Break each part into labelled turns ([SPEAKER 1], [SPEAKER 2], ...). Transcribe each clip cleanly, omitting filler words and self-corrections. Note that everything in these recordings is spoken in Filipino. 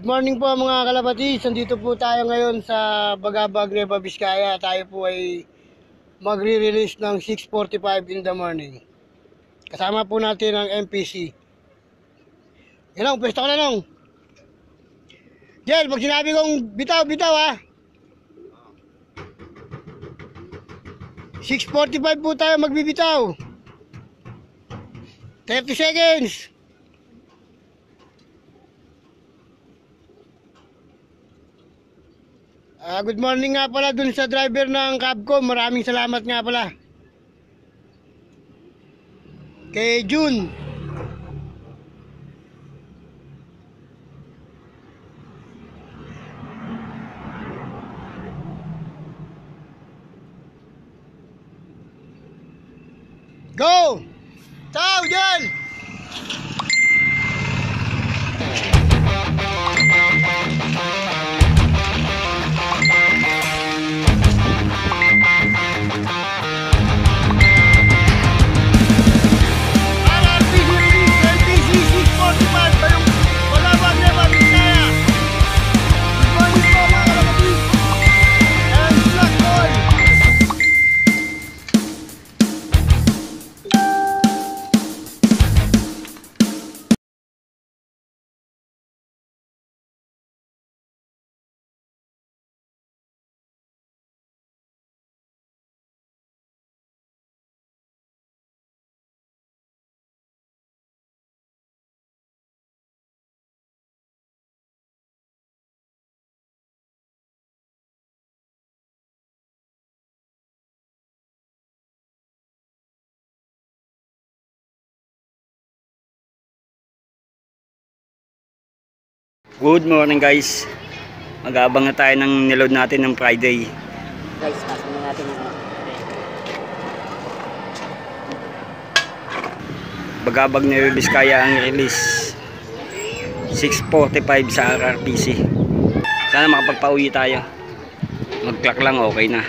[SPEAKER 1] Good morning po mga kalabatis. Nandito po tayo ngayon sa Bagabag, Nueva Vizcaya. Tayo po ay magre-release ng 6:45 in the morning. Kasama po natin ang MPC. Yan, pwesto ko na nung. Jel, pag sinabi kong bitaw, bitaw ha. 6:45 po tayo magbibitaw. 30 seconds. Good morning nga pala dun sa driver ng Cabcom. Maraming salamat nga pala. Kay June. Go! Ciao, Jen!
[SPEAKER 2] Good morning guys. Mag-aabang na tayo ng niload natin ng Friday.
[SPEAKER 3] Guys, pasok na natin ang
[SPEAKER 2] Bagabag Nueva Vizcaya ang release 6:45 sa RRPC. Sana makapagpauwi tayo. Mag-clock lang okay na.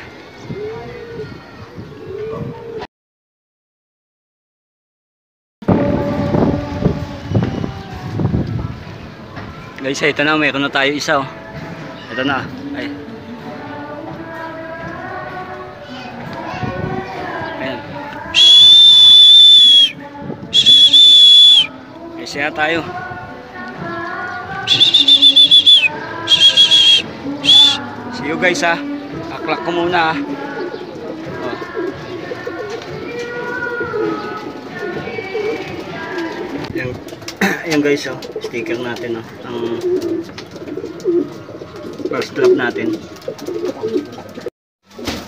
[SPEAKER 2] Guys, ito na, mayroon na tayo isa oh. Ito na. Ay. Ayan. Ay, siya tayo. See you guys ha. Aklak ko muna ha. Oh. Ayan guys oh, sticker natin oh, ang first drop natin.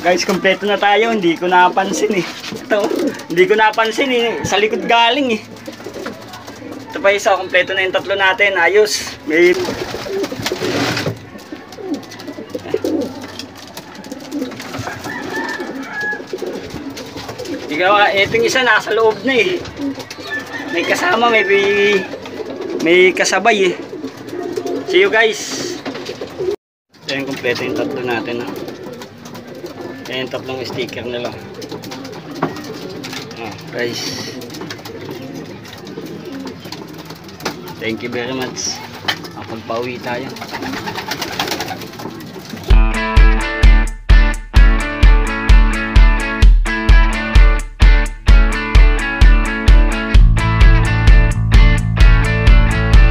[SPEAKER 2] Guys, kompleto na tayo, hindi ko napansin eh. Ito, hindi ko napansin eh, sa likod galing eh. Ito pa isa, kompleto na yung tatlo natin, ayos. May itong isa nasa loob na eh. May kasama, may kasabay eh. See you guys. Ito yung kompleto yung tatlo natin. Ito yung tatlong sticker nila. Guys. Thank you very much. Pagpauwi tayo.